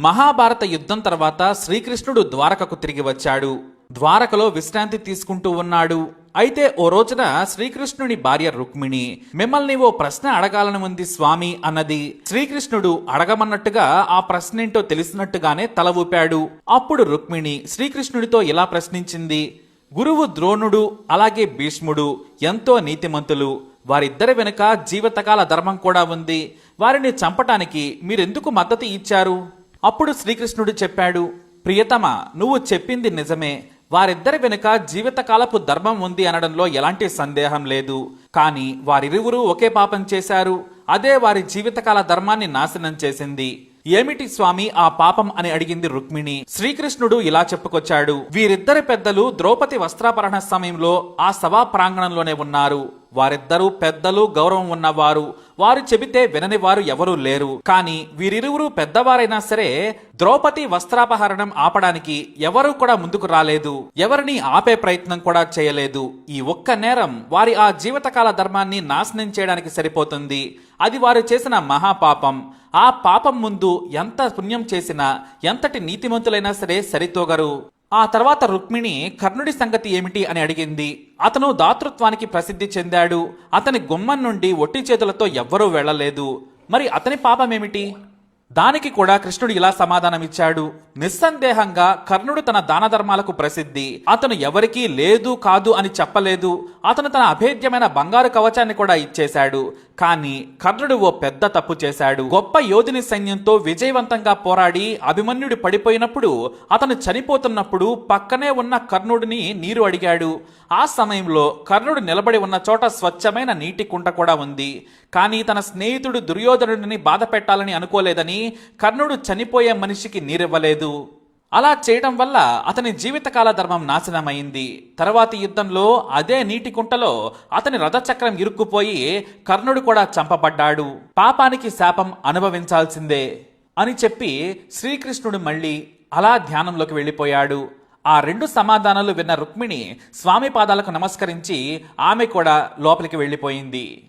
మహాభారత యుద్ధం తర్వాత శ్రీకృష్ణుడు ద్వారకకు తిరిగి వచ్చాడు. ద్వారకలో విశ్రాంతి తీసుకుంటూ ఉన్నాడు. అయితే ఓ రోజున శ్రీకృష్ణుని భార్య రుక్మిణి మిమ్మల్ని ఓ ప్రశ్న అడగాలని ఉంది స్వామి అన్నది. శ్రీకృష్ణుడు అడగమన్నట్టుగా ఆ ప్రశ్నేంటో తెలిసినట్టుగానే తల ఊపాడు. అప్పుడు రుక్మిణి శ్రీకృష్ణుడితో ఇలా ప్రశ్నించింది. గురువు ద్రోణుడు అలాగే భీష్ముడు ఎంతో నీతిమంతులు. వారిద్దరి వెనుక జీవితకాల ధర్మం కూడా ఉంది. వారిని చంపటానికి మీరెందుకు మద్దతు ఇచ్చారు? అప్పుడు శ్రీకృష్ణుడు చెప్పాడు, ప్రియతమా, నువ్వు చెప్పింది నిజమే. వారిద్దరి వెనుక జీవితకాలపు ధర్మం ఉంది అనడంలో ఎలాంటి సందేహం లేదు. కానీ వారిరువురు ఒకే పాపం చేశారు. అదే వారి జీవితకాల ధర్మాన్ని నాశనం చేసింది. ఏమిటి స్వామి ఆ పాపం అని అడిగింది రుక్మిణి. శ్రీకృష్ణుడు ఇలా చెప్పుకొచ్చాడు. వీరిద్దరి పెద్దలు ద్రౌపది వస్త్రాపహరణ సమయంలో ఆ సభా ప్రాంగణంలోనే ఉన్నారు. వారిద్దరూ పెద్దలు, గౌరవం ఉన్నవారు. వారు చెబితే వినని వారు ఎవరూ లేరు. కానీ వీరిరువురు పెద్దవారైనా సరే ద్రౌపది వస్త్రాపహరణం ఆపడానికి ఎవరూ కూడా ముందుకు రాలేదు. ఎవరిని ఆపే ప్రయత్నం కూడా చేయలేదు. ఈ ఒక్క నేరం వారి ఆ జీవితకాల ధర్మాన్ని నాశనం చేయడానికి సరిపోతుంది. అది వారు చేసిన మహాపాపం. ఆ పాపం ముందు ఎంత పుణ్యం చేసినా, ఎంతటి నీతిమంతులైనా సరే సరితోగరు. ఆ తర్వాత రుక్మిణి కర్ణుడి సంగతి ఏమిటి అని అడిగింది. అతను దాతృత్వానికి ప్రసిద్ధి చెందాడు. అతని గుమ్మం నుండి ఒట్టి చేతులతో ఎవ్వరూ వెళ్లలేదు. మరి అతని పాపమేమిటి? దానికి కూడా కృష్ణుడు ఇలా సమాధానమిచ్చాడు. నిస్సందేహంగా కర్ణుడు తన దాన ధర్మాలకు ప్రసిద్ధి. అతను ఎవరికీ లేదు కాదు అని చెప్పలేదు. అతను తన అభేద్యమైన బంగారు కవచాన్ని కూడా ఇచ్చేశాడు. కానీ కర్ణుడు ఓ పెద్ద తప్పు చేశాడు. గొప్ప యోధుని సైన్యంతో విజయవంతంగా పోరాడి అభిమన్యుడు పడిపోయినప్పుడు, అతను చనిపోతున్నప్పుడు పక్కనే ఉన్న కర్ణుడిని నీరు అడిగాడు. ఆ సమయంలో కర్ణుడు నిలబడి ఉన్న చోట స్వచ్ఛమైన నీటి కుంట కూడా ఉంది. కానీ తన స్నేహితుడు దుర్యోధనుడిని బాధ పెట్టాలని అనుకోలేదని కర్ణుడు చనిపోయే మనిషికి నీరివ్వలేదు. అలా చేయడం వల్ల అతని జీవితకాల ధర్మం నాశనమైంది. తర్వాతి యుద్ధంలో అదే నీటి కుంటలో అతని రథచక్రం ఇరుక్కుపోయి కర్ణుడు కూడా చంపబడ్డాడు. పాపానికి శాపం అనుభవించాల్సిందే అని చెప్పి శ్రీకృష్ణుడు మళ్ళీ అలా ధ్యానంలోకి వెళ్ళిపోయాడు. ఆ రెండు సమాధానాలు విన్న రుక్మిణి స్వామి పాదాలకు నమస్కరించి ఆమె కూడా లోపలికి వెళ్ళిపోయింది.